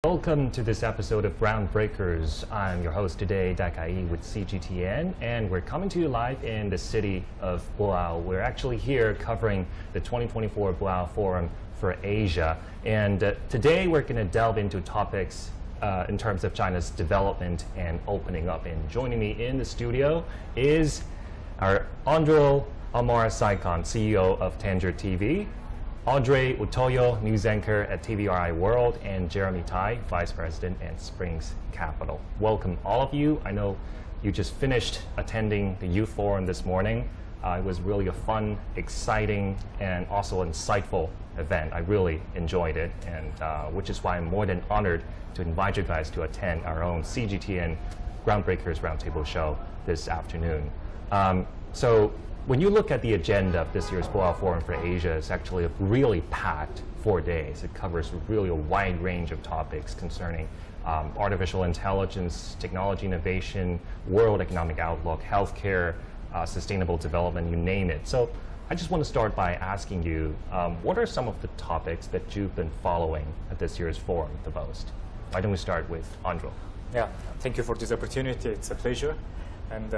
Welcome to this episode of Groundbreakers. I'm your host today, Dai Kaiyi with CGTN, and we're coming to you live in the city of Boao. We're actually here covering the 2024 Boao Forum for Asia. And today we're going to delve into topics in terms of China's development and opening up. And joining me in the studio is our Andro Amar Saikon, CEO of Tanger TV, Audrey Utoyo, news anchor at TVRI World, and Jeremy Tai, Vice President at Springs Capital. Welcome, all of you. I know you just finished attending the Youth Forum this morning. It was really a fun, exciting, and also insightful event. I really enjoyed it, and which is why I'm more than honored to invite you guys to attend our own CGTN Groundbreakers Roundtable show this afternoon. So when you look at the agenda of this year's Boao Forum for Asia, it's actually a really packed 4 days. It covers really a wide range of topics concerning artificial intelligence, technology innovation, world economic outlook, healthcare, sustainable development, you name it. So I just want to start by asking you, what are some of the topics that you've been following at this year's forum the most? Why don't we start with Andro? Yeah, thank you for this opportunity. It's a pleasure. And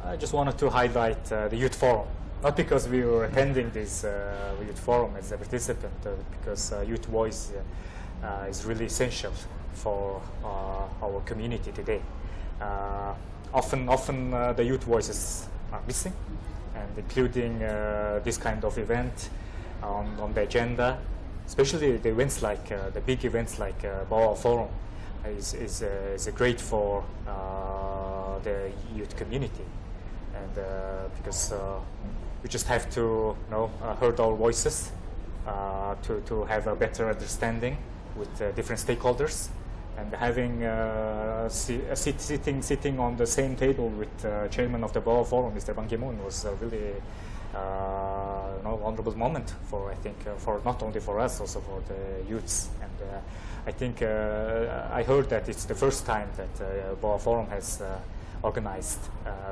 I just wanted to highlight the Youth Forum, not because we were attending this Youth Forum as a participant, because youth voice is really essential for our community today. Often the youth voices are missing, and including this kind of event on the agenda, especially the events like the big events like Boao Forum is great for the youth community. And because we just have to heard our voices to have a better understanding with different stakeholders, and having sitting on the same table with chairman of the Boao Forum, Mr. Ban Ki-moon, was a really honorable moment for, I think, for not only for us, also for the youths. And I think I heard that it's the first time that Boao Forum has organized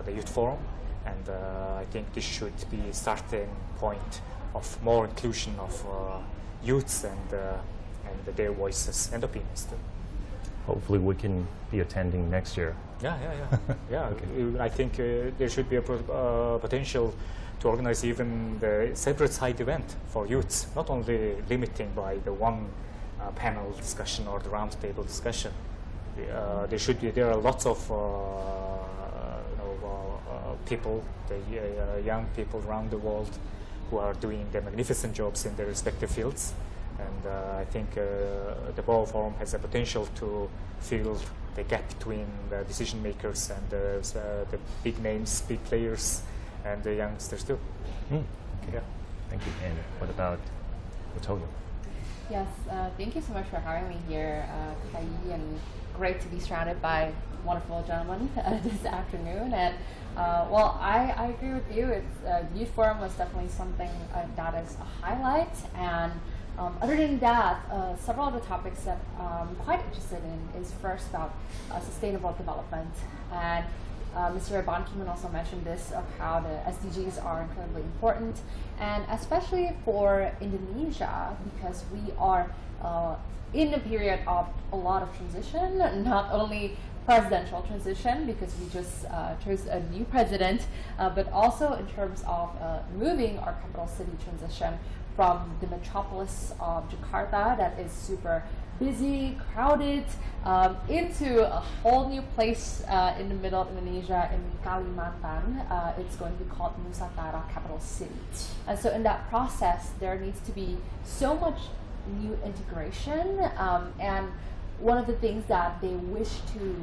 the Youth Forum, and I think this should be a starting point of more inclusion of youths and their voices and opinions too. Hopefully we can be attending next year. Yeah. Okay. I think there should be a potential to organize even the separate side event for youths, not only limiting by the one panel discussion or the roundtable discussion. There are lots of people, young people around the world who are doing the magnificent jobs in their respective fields. And I think the Boao Forum has a potential to fill the gap between the decision makers and the big names, big players, and the youngsters too. Okay. Yeah. Thank you. And what about Utoyo? Yes, thank you so much for having me here, Kaiyi, and great to be surrounded by wonderful gentlemen this afternoon. And well, I agree with you. It's Youth Forum was definitely something that is a highlight. And other than that, several of the topics that I'm quite interested in is first about sustainable development. And Mr. Ban Ki-moon also mentioned this, of how the SDGs are incredibly important, and especially for Indonesia, because we are in a period of a lot of transition, not only presidential transition, because we just chose a new president, but also in terms of moving our capital city transition from the metropolis of Jakarta that is super busy, crowded, into a whole new place in the middle of Indonesia, in Kalimantan. It's going to be called Nusantara Capital City. And so in that process, there needs to be so much new integration. And one of the things that they wish to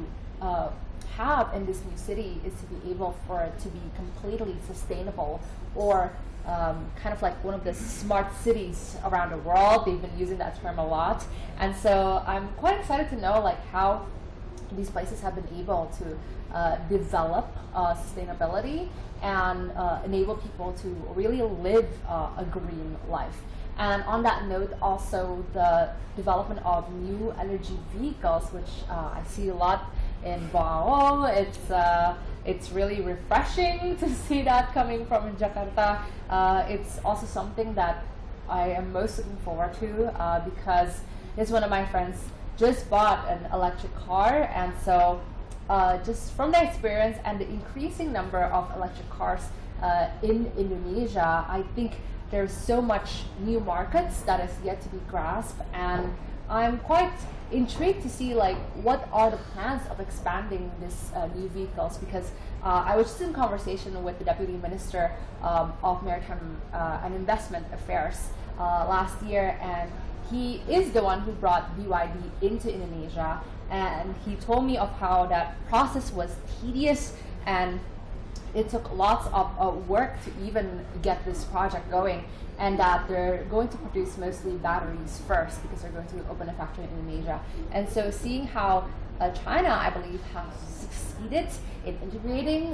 have in this new city is to be able for it to be completely sustainable, or kind of like one of the smart cities around the world. They've been using that term a lot. And so I'm quite excited to know like how these places have been able to develop sustainability and enable people to really live a green life. And on that note, also the development of new energy vehicles, which I see a lot in Boao. It's really refreshing to see that coming from Jakarta. It's also something that I am most looking forward to because This one of my friends just bought an electric car, and so just from the experience and the increasing number of electric cars in Indonesia, I think there's so much new markets that is yet to be grasped, and I'm quite intrigued to see like what are the plans of expanding this new vehicles, because I was just in conversation with the Deputy Minister of Maritime and Investment Affairs last year, and he is the one who brought BYD into Indonesia, and he told me of how that process was tedious and it took lots of work to even get this project going, and that they're going to produce mostly batteries first because they're going to open a factory in Indonesia. And so seeing how China, I believe, has succeeded in integrating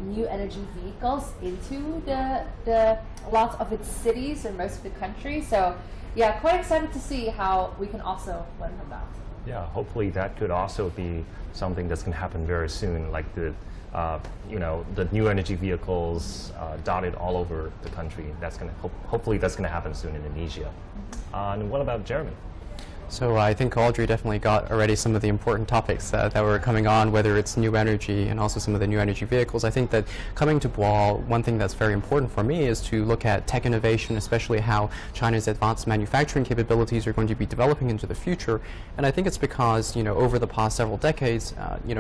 new energy vehicles into the lots of its cities and most of the country. So yeah, quite excited to see how we can also learn from that. Yeah, hopefully that could also be something that's going to happen very soon, like the the new energy vehicles dotted all over the country. That's going to hopefully that's going to happen soon in Indonesia. And what about Jeremy? So I think Audrey definitely got already some of the important topics that were coming on, whether it's new energy and also some of the new energy vehicles. I think that coming to Boao, one thing that's very important for me is to look at tech innovation, especially how China's advanced manufacturing capabilities are going to be developing into the future. And I think it's because, over the past several decades,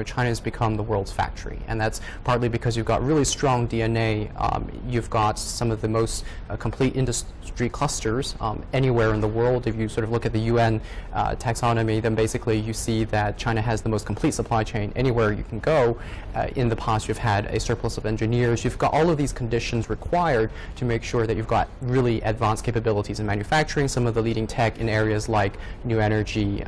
China has become the world's factory. And that's partly because you've got really strong DNA. You've got some of the most complete industry clusters anywhere in the world. If you sort of look at the UN taxonomy, then basically you see that China has the most complete supply chain anywhere you can go. In the past, you've had a surplus of engineers. You've got all of these conditions required to make sure that you've got really advanced capabilities in manufacturing, some of the leading tech in areas like new energy,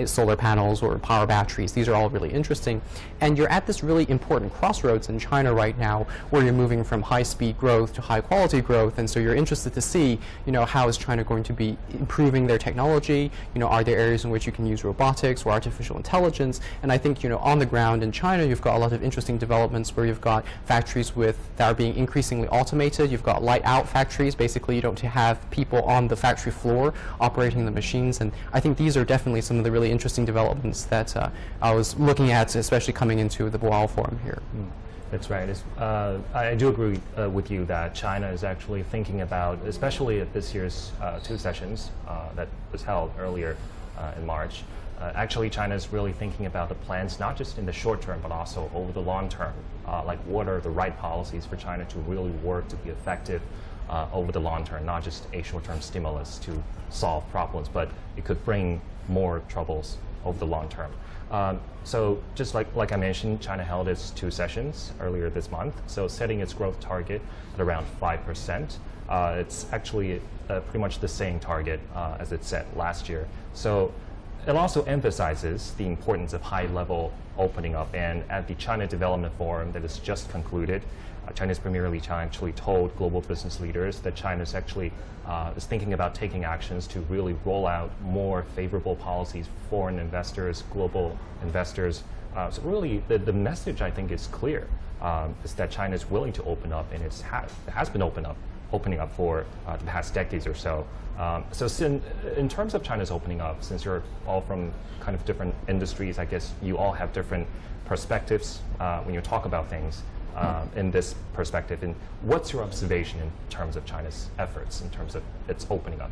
solar panels, or power batteries. These are all really interesting. And you're at this really important crossroads in China right now, where you're moving from high-speed growth to high-quality growth. And so you're interested to see, how is China going to be improving their technology? Are there areas in which you can use robotics or artificial intelligence? And I think, on the ground in China, you've got a lot of interesting developments where you've got factories that are being increasingly automated. You've got light-out factories. Basically, you don't have people on the factory floor operating the machines. And I think these are definitely some of the really interesting developments that I was looking at, especially coming into the Boao Forum here. That's right. I do agree with you that China is actually thinking about, especially at this year's 2 sessions that was held earlier in March, actually China is really thinking about the plans not just in the short term but also over the long term. Like what are the right policies for China to really work to be effective over the long term, not just a short-term stimulus to solve problems, but it could bring more troubles over the long term. So just like I mentioned, China held its 2 sessions earlier this month, so setting its growth target at around 5%. It's actually pretty much the same target as it set last year. So it also emphasizes the importance of high-level opening up. And at the China Development Forum that is just concluded, China's Premier Li Qiang actually told global business leaders that China is actually is thinking about taking actions to really roll out more favorable policies for foreign investors, global investors. So really, the message I think is clear, is that China is willing to open up, and it has been opening up for the past decades or so. In terms of China's opening up, since you're all from kind of different industries, I guess you all have different perspectives when you talk about things. In this perspective, and what's your observation in terms of China's efforts in terms of its opening up?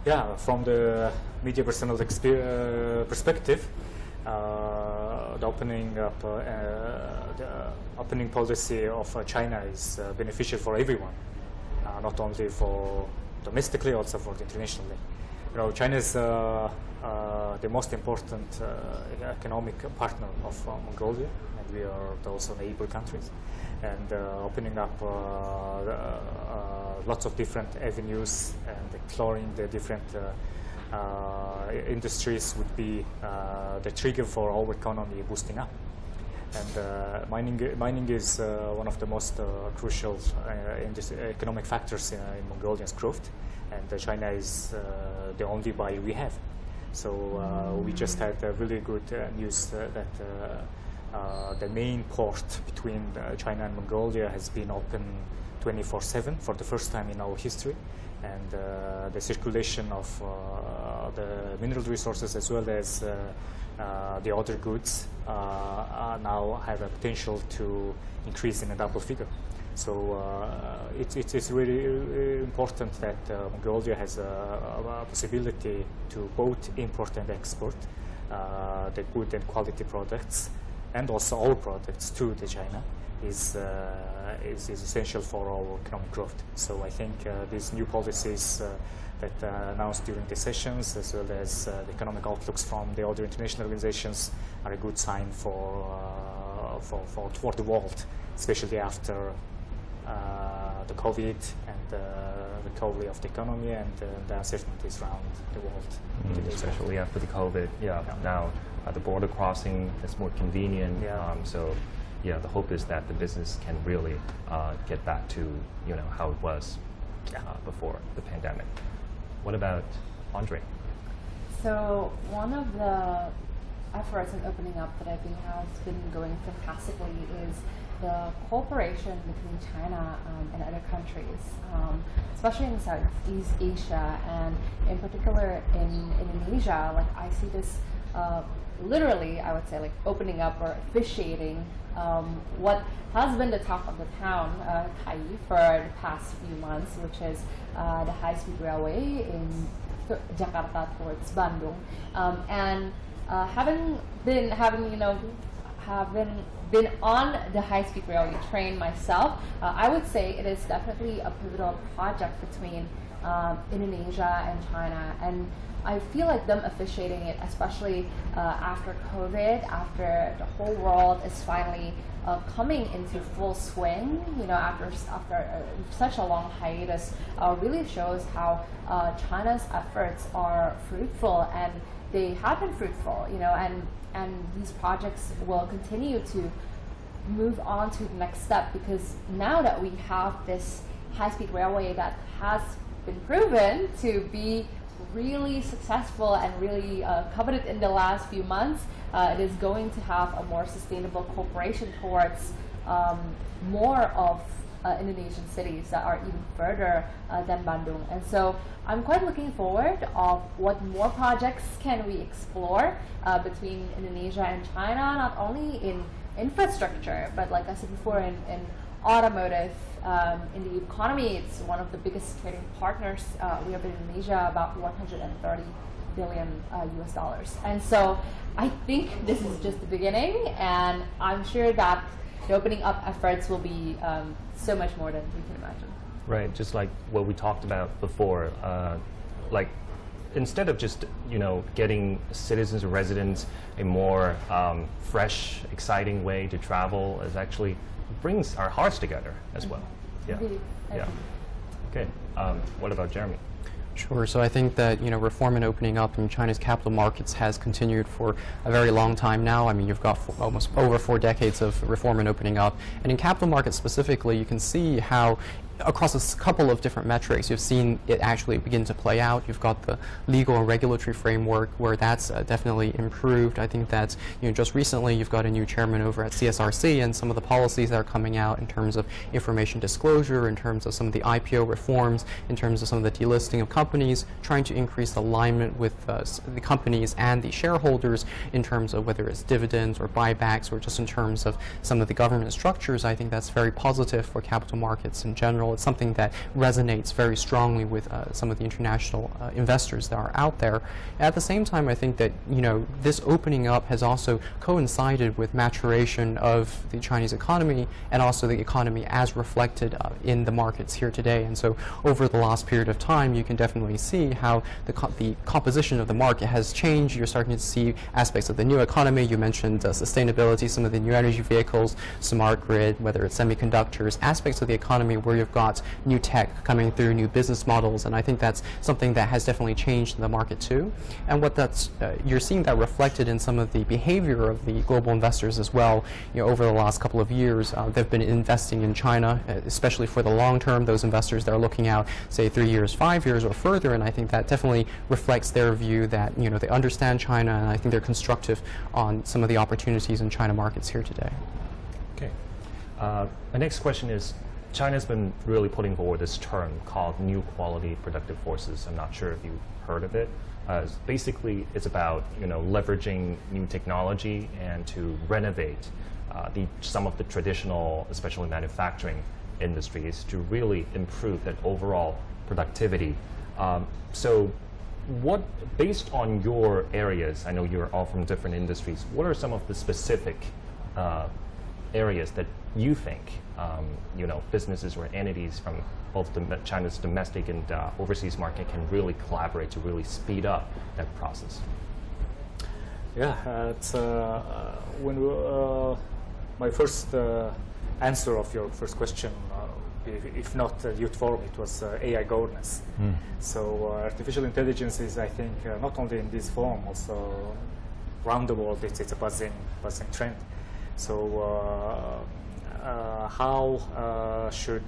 Yeah, from the media personnel perspective, the opening policy of China is beneficial for everyone, not only for domestically, also for internationally. China is the most important economic partner of Mongolia, and we are also neighbor countries. And opening up lots of different avenues and exploring the different industries would be the trigger for our economy boosting up. And mining is one of the most crucial economic factors in Mongolia's growth. And China is the only buyer we have. So we just had really good news that the main port between China and Mongolia has been open 24/7 for the first time in our history. and the circulation of the mineral resources as well as the other goods now have a potential to increase in a double figure. So it's really important that Mongolia has a possibility to both import and export the good and quality products, and also all products to the China is essential for our economic growth. So I think these new policies that announced during the sessions, as well as the economic outlooks from the other international organizations, are a good sign for the world, especially after the COVID and the recovery of the economy and the uncertainties around the world. Especially after the COVID, now the border crossing is more convenient. So yeah, the hope is that the business can really get back to how it was before the pandemic. What about Andre? So one of the efforts in opening up that I think has been going fantastically is the cooperation between China and other countries, especially in Southeast Asia, and in particular in Indonesia. Like, I see this literally, I would say, like opening up or officiating what has been the talk of the town, Kaiyi, for the past few months, which is the high-speed railway in Jakarta towards Bandung, and having been on the high-speed railway train myself, I would say it is definitely a pivotal project between Indonesia and China, and I feel like them officiating it, especially after COVID, after the whole world is finally coming into full swing, after such a long hiatus, really shows how China's efforts are fruitful, and they have been fruitful, and these projects will continue to move on to the next step, because now that we have this high-speed railway that has been proven to be really successful and really coveted in the last few months, it is going to have a more sustainable cooperation towards more of Indonesian cities that are even further than Bandung. And so I'm quite looking forward of what more projects can we explore between Indonesia and China, not only in infrastructure, but like I said before, in automotive, in the economy. It's one of the biggest trading partners we have in Indonesia, about 130 billion US dollars. And so I think this is just the beginning, and I'm sure that the opening up efforts will be so much more than we can imagine. Right, just like what we talked about before, like instead of just getting citizens or residents a more fresh, exciting way to travel, is actually brings our hearts together as well. Yeah. Yeah. Okay. What about Jeremy? Sure. So I think that reform and opening up in China's capital markets has continued for a very long time now. I mean, you've got almost over 4 decades of reform and opening up, and in capital markets specifically, you can see how across a couple of different metrics, you've seen it actually begin to play out. You've got the legal and regulatory framework where that's definitely improved. I think that just recently you've got a new chairman over at CSRC, and some of the policies that are coming out in terms of information disclosure, in terms of some of the IPO reforms, in terms of some of the delisting of companies, trying to increase alignment with the companies and the shareholders in terms of whether it's dividends or buybacks, or just in terms of some of the government structures. I think that's very positive for capital markets in general. It's something that resonates very strongly with some of the international investors that are out there. At the same time, I think that this opening up has also coincided with maturation of the Chinese economy, and also the economy as reflected in the markets here today. And so over the last period of time, you can definitely see how the composition of the market has changed. You're starting to see aspects of the new economy. You mentioned sustainability, some of the new energy vehicles, smart grid, whether it's semiconductors, aspects of the economy where you've got new tech coming through, new business models, and I think that's something that has definitely changed in the market too. And what that's you're seeing that reflected in some of the behavior of the global investors as well. Over the last couple of years, they've been investing in China, especially for the long term. Those investors that are looking out, say, 3 years, 5 years, or further, and I think that definitely reflects their view that they understand China, and I think they're constructive on some of the opportunities in China markets here today. Okay. My next question is, China's been really putting forward this term called new quality productive forces. I'm not sure if you've heard of it. Basically, it's about leveraging new technology and to renovate some of the traditional, especially manufacturing industries, to really improve that overall productivity. So, based on your areas, I know you're all from different industries. What are some of the specific areas that you think businesses or entities from both China's domestic and overseas market can really collaborate to really speed up that process? Yeah, it's when my first answer of your first question, if not youth forum, it was AI governance. So artificial intelligence is, I think, not only in this form, also around the world, it's a buzzing trend. So how should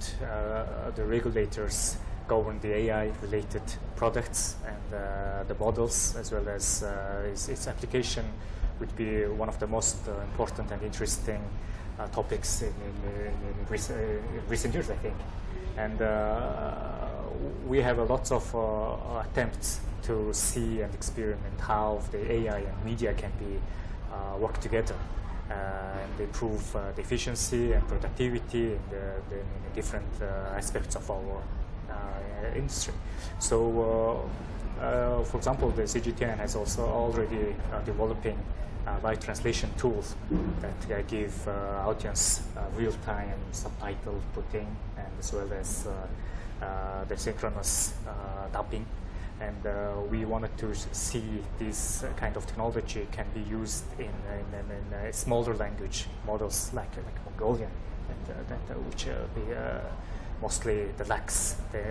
the regulators govern the AI-related products and the models, as well as its application, would be one of the most important and interesting topics in recent years, I think. And we have a lot of attempts to see and experiment how the AI and media can be work together and improve the efficiency and productivity in the different aspects of our industry. So, for example, the CGTN has also already developing live translation tools that give audience real-time subtitle putting, and as well as the synchronous dubbing. And we wanted to see this kind of technology can be used in smaller language models like Mongolian, and which mostly lacks the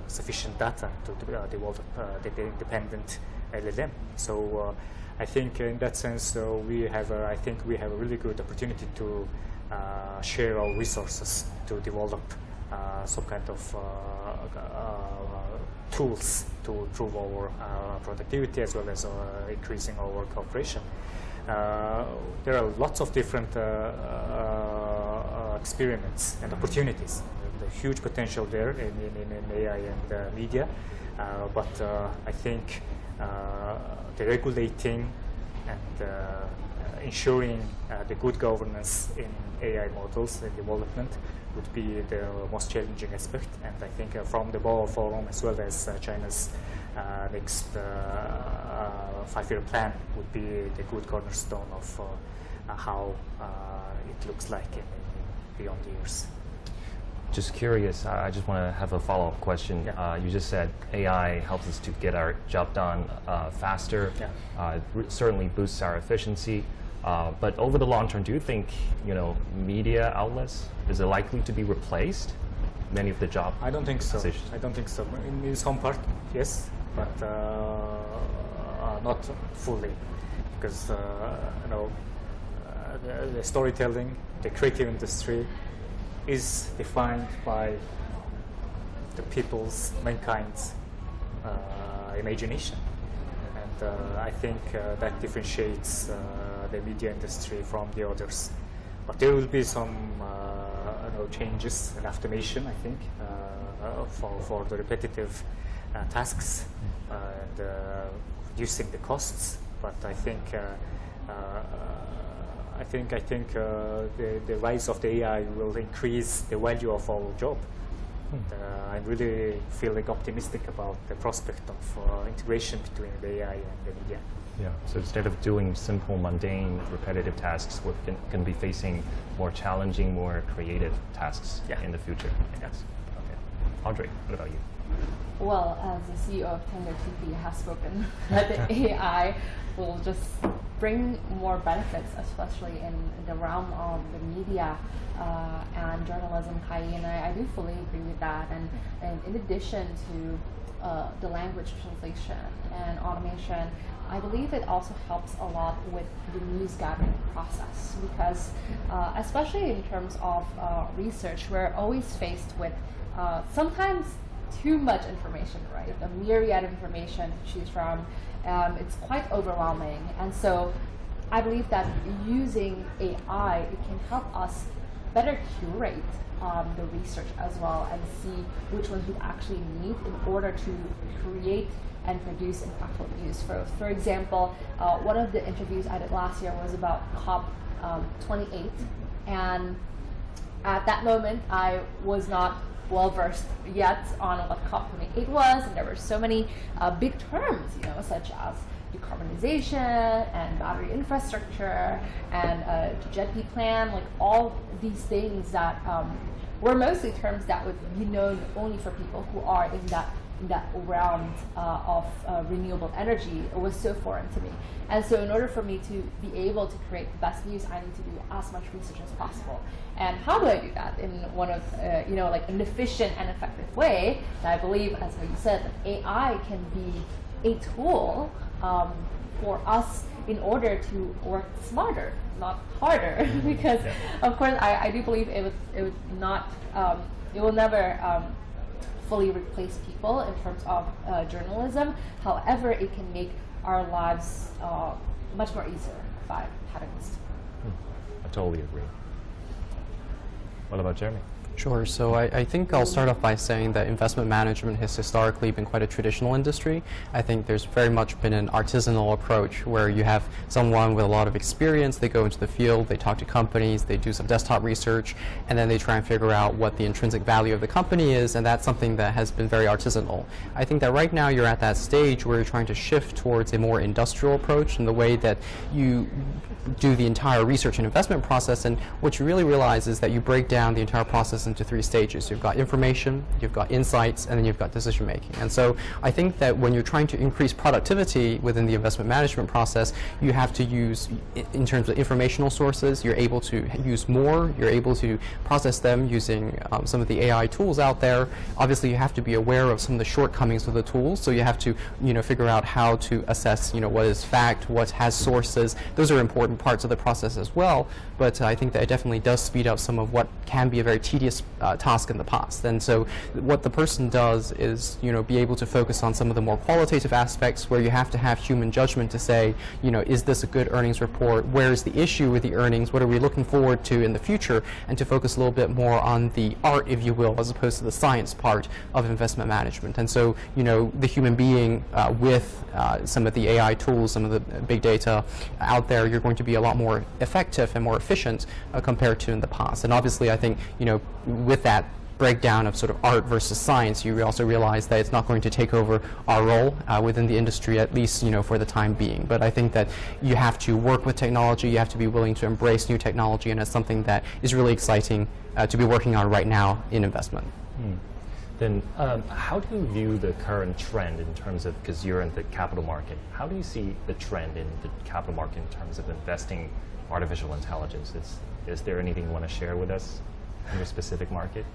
sufficient data to develop the independent LLM. So I think in that sense we have a really good opportunity to share our resources to develop some kind of tools to improve our productivity, as well as increasing our cooperation. There are lots of different experiments and opportunities. There's a huge potential there in AI and media, but I think the regulating and ensuring the good governance in AI models and development would be the most challenging aspect. And I think from the Boao Forum, as well as China's next 5-year plan, would be the good cornerstone of how it looks like in beyond the years. Just curious, I just want to have a follow-up question. Yeah. You just said AI helps us to get our job done faster. Yeah. Certainly boosts our efficiency. But over the long term, do you think media outlets is it likely to be replaced? Many of the job. I don't think so. Positions? I don't think so. In some part, yes, but not fully, because the storytelling, the creative industry, is defined by the people's, mankind's imagination, and I think that differentiates the media industry from the others. But there will be some changes and automation, I think, for the repetitive tasks and reducing the costs. But I think the rise of the AI will increase the value of our job. I'm really feeling optimistic about the prospect of integration between the AI and the media. Yeah. So instead of doing simple, mundane, repetitive tasks, we're going to be facing more challenging, more creative tasks in the future. Yes. Okay. Audrey, what about you? Well, as the CEO of Tango TV has spoken, that the AI will just bring more benefits, especially in the realm of the media and journalism, Kaiyi, and I do fully agree with that. And in addition to the language translation and automation, I believe it also helps a lot with the news gathering process, because especially in terms of research, we're always faced with sometimes too much information, right? A myriad of information to choose from. It's quite overwhelming. And so I believe that using AI, it can help us better curate the research as well and see which ones we actually need in order to create and produce impactful news. For example, one of the interviews I did last year was about COP28, and at that moment I was not well versed yet on what COP28 was, and there were so many big terms, such as decarbonization and battery infrastructure and JETP plan, like all these things that were mostly terms that would be known only for people who are in that realm of renewable energy. It was so foreign to me. And so in order for me to be able to create the best news, I need to do as much research as possible. And how do I do that? In one of, like an efficient and effective way that I believe, as you said, that AI can be a tool for us in order to work smarter, not harder. Because, of course, I do believe it would not, it will never fully replace people in terms of journalism. However, it can make our lives much more easier by having this. I totally agree. What about Jeremy? Sure. So I think I'll start off by saying that investment management has historically been quite a traditional industry. I think there's very much been an artisanal approach where you have someone with a lot of experience, they go into the field, they talk to companies, they do some desktop research, and then they try and figure out what the intrinsic value of the company is, and that's something that has been very artisanal. I think that right now you're at that stage where you're trying to shift towards a more industrial approach in the way that you do the entire research and investment process, and what you really realize is that you break down the entire process into 3 stages. You've got information, you've got insights, and then you've got decision making. And so I think that when you're trying to increase productivity within the investment management process, you have to use, in terms of informational sources, you're able to use more, you're able to process them using some of the AI tools out there. Obviously you have to be aware of some of the shortcomings of the tools, so you have to figure out how to assess what is fact, what has sources. Those are important parts of the process as well, but I think that it definitely does speed up some of what can be a very tedious task in the past. And so what the person does is be able to focus on some of the more qualitative aspects where you have to have human judgment to say, is this a good earnings report? Where is the issue with the earnings? What are we looking forward to in the future? And to focus a little bit more on the art, if you will, as opposed to the science part of investment management. And so the human being with some of the AI tools, some of the big data out there, you're going to be a lot more effective and more efficient compared to in the past. And obviously I think with that breakdown of sort of art versus science, you also realize that it's not going to take over our role within the industry, at least for the time being. But I think that you have to work with technology, you have to be willing to embrace new technology, and it's something that is really exciting to be working on right now in investment. Then how do you view the current trend in terms of, because you're in the capital market, how do you see the trend in the capital market in terms of investing artificial intelligence? Is there anything you want to share with us in your specific market?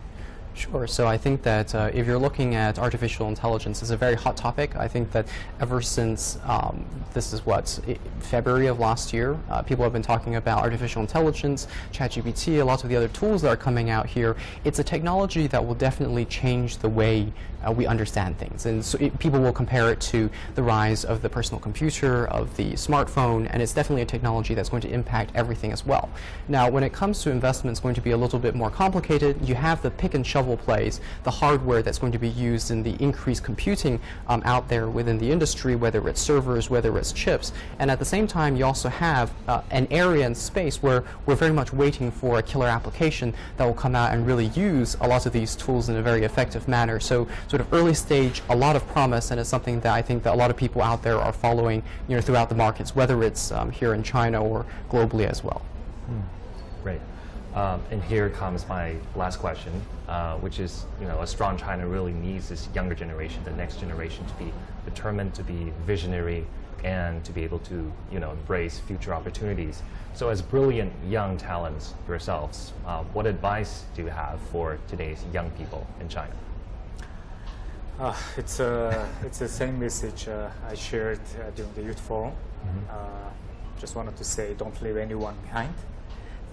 Sure. So I think that if you're looking at artificial intelligence, it's a very hot topic. I think that ever since this is February of last year, people have been talking about artificial intelligence, ChatGPT, a lot of the other tools that are coming out here. It's a technology that will definitely change the way we understand things. And so people will compare it to the rise of the personal computer, of the smartphone, and it's definitely a technology that's going to impact everything as well. Now, when it comes to investment, it's going to be a little bit more complicated. You have the pick and shovel plays, the hardware that's going to be used in the increased computing out there within the industry, whether it's servers, whether it's chips. And at the same time, you also have an area and space where we're very much waiting for a killer application that will come out and really use a lot of these tools in a very effective manner. So sort of early stage, a lot of promise, and it's something that I think that a lot of people out there are following throughout the markets, whether it's here in China or globally as well. Great. And here comes my last question, which is, a strong China really needs this younger generation, the next generation, to be determined, to be visionary, and to be able to, embrace future opportunities. So as brilliant young talents yourselves, what advice do you have for today's young people in China? It's the same message I shared during the youth forum. Just wanted to say, don't leave anyone behind,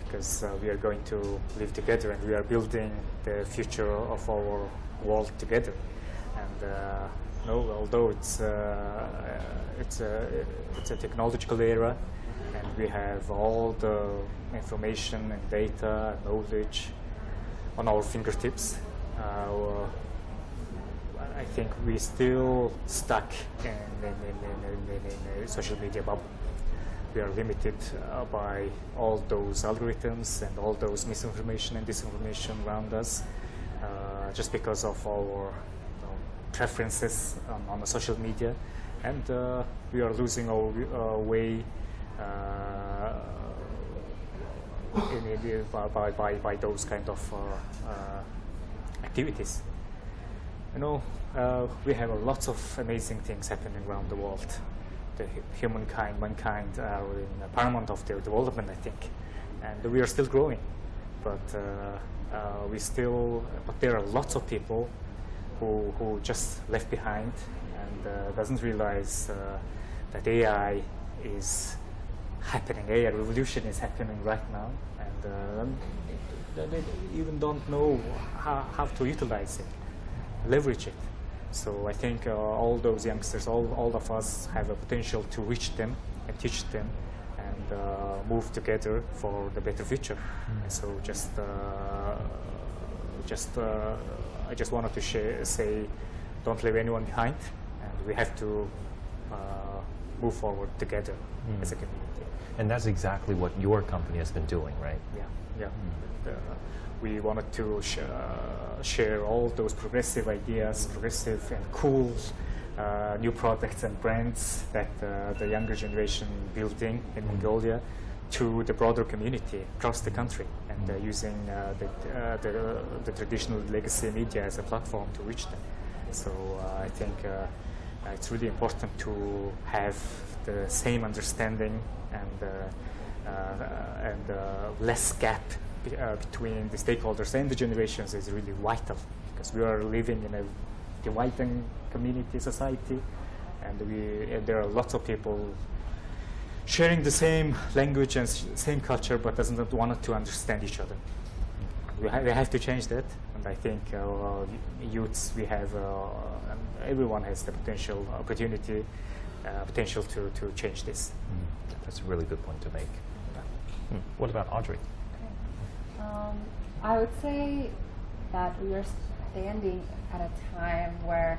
because we are going to live together and we are building the future of our world together. And although it's a technological era, and we have all the information and data and knowledge on our fingertips. I think we're still stuck in a social media bubble. We are limited by all those algorithms and all those misinformation and disinformation around us, just because of our preferences on the social media, and we are losing our way by those kind of activities. You know, we have lots of amazing things happening around the world. The mankind are in a paramount of their development, I think, and we are still growing. But but there are lots of people who just left behind and doesn't realize that AI is happening. AI revolution is happening right now, and they even don't know how to utilize it, leverage it. So I think all those youngsters, all of us have a potential to reach them and teach them and move together for the better future. And so I just wanted to say, don't leave anyone behind, and we have to move forward together as a community. And that's exactly what your company has been doing, right? Yeah. We wanted to share all those progressive ideas, progressive and cool new products and brands that the younger generation building in Mongolia to the broader community across the country, and using the traditional legacy media as a platform to reach them. So I think it's really important to have the same understanding and less gap between the stakeholders and the generations is really vital, because we are living in a dividing community society, and there are lots of people sharing the same language and same culture, but doesn't want to understand each other. We have to change that, and I think youths, we have, everyone has the opportunity to change this. That's a really good point to make. What about Audrey? I would say that we are standing at a time where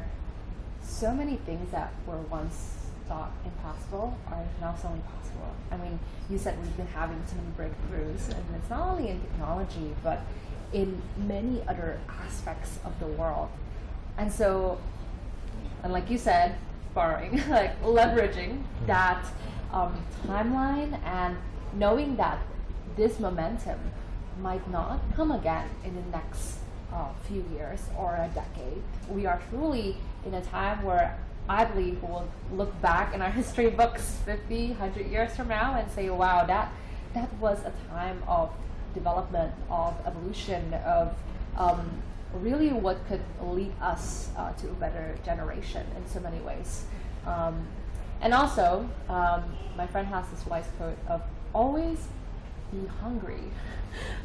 so many things that were once thought impossible are now suddenly possible. I mean, you said we've been having so many breakthroughs, and it's not only in technology, but in many other aspects of the world. And so, and like you said, borrowing, like leveraging that timeline and knowing that this momentum might not come again in the next few years or a decade. We are truly in a time where I believe we'll look back in our history books 50, 100 years from now and say, wow, that was a time of development, of evolution, of really what could lead us to a better generation in so many ways. And also, my friend has this wise quote of always be hungry,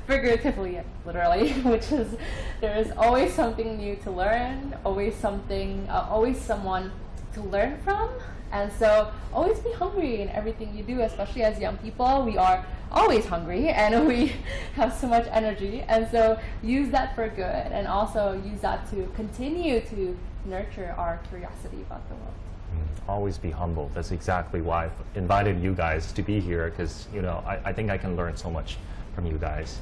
figuratively and literally, which is there is always something new to learn, always someone to learn from, and so always be hungry in everything you do, especially as young people. We are always hungry and we have so much energy, and so use that for good, and also use that to continue to nurture our curiosity about the world. Always be humble. That's exactly why I've invited you guys to be here, because I think I can learn so much from you guys.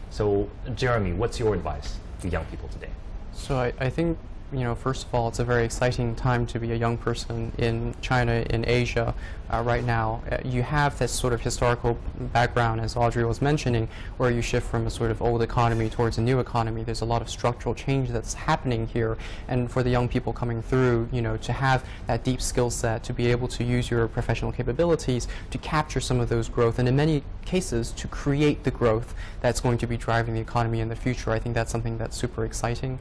So Jeremy, what's your advice to young people today? So I think, first of all, it's a very exciting time to be a young person in China, in Asia right now. You have this sort of historical background, as Audrey was mentioning, where you shift from a sort of old economy towards a new economy. There's a lot of structural change that's happening here, and for the young people coming through, to have that deep skill set, to be able to use your professional capabilities to capture some of those growth, and in many cases to create the growth that's going to be driving the economy in the future. I think that's something that's super exciting.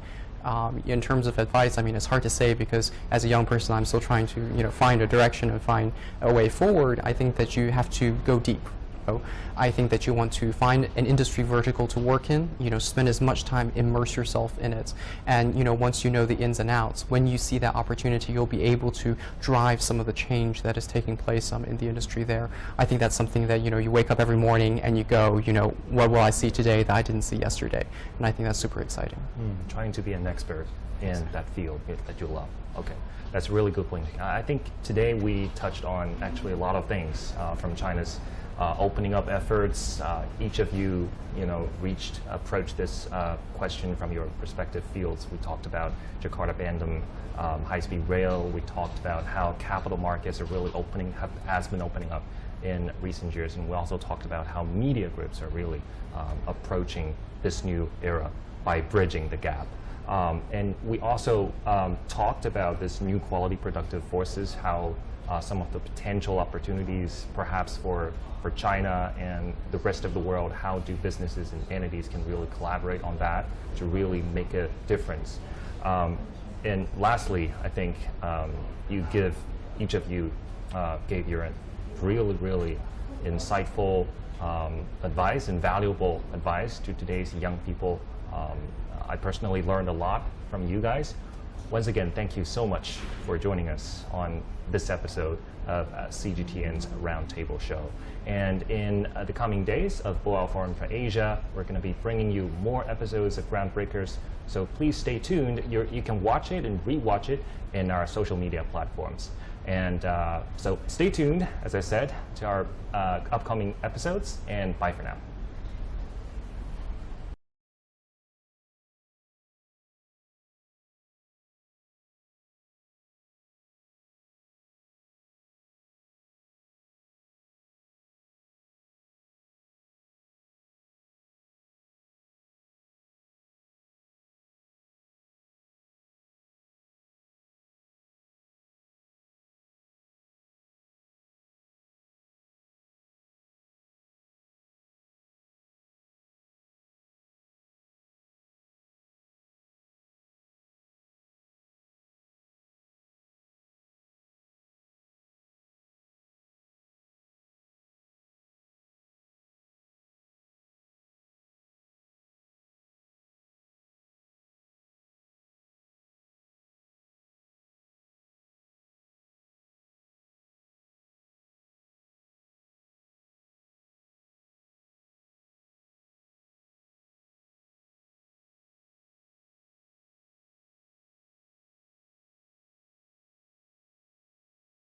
In terms of advice, I mean, it's hard to say, because as a young person, I'm still trying to, find a direction and find a way forward. I think that you have to go deep. So I think that you want to find an industry vertical to work in, spend as much time, immerse yourself in it. And, once you know the ins and outs, when you see that opportunity, you'll be able to drive some of the change that is taking place in the industry there. I think that's something that, you wake up every morning and you go, what will I see today that I didn't see yesterday? And I think that's super exciting. Trying to be an expert in that field that you love. Okay, that's a really good point. I think today we touched on actually a lot of things from China's opening up efforts. Each of you, approached this question from your respective fields. We talked about Jakarta-Bandung high-speed rail. We talked about how capital markets are really has been opening up in recent years, and we also talked about how media groups are really approaching this new era by bridging the gap. And we also talked about this new quality productive forces, how some of the potential opportunities perhaps for China and the rest of the world, how do businesses and entities can really collaborate on that to really make a difference. And lastly, I think each of you gave your really insightful advice and valuable advice to today's young people. I personally learned a lot from you guys. Once again, thank you so much for joining us on this episode of CGTN's Roundtable Show. And in the coming days of Boao Forum for Asia, we're going to be bringing you more episodes of Groundbreakers. So please stay tuned. You can watch it and rewatch it in our social media platforms. And so stay tuned, as I said, to our upcoming episodes, and bye for now.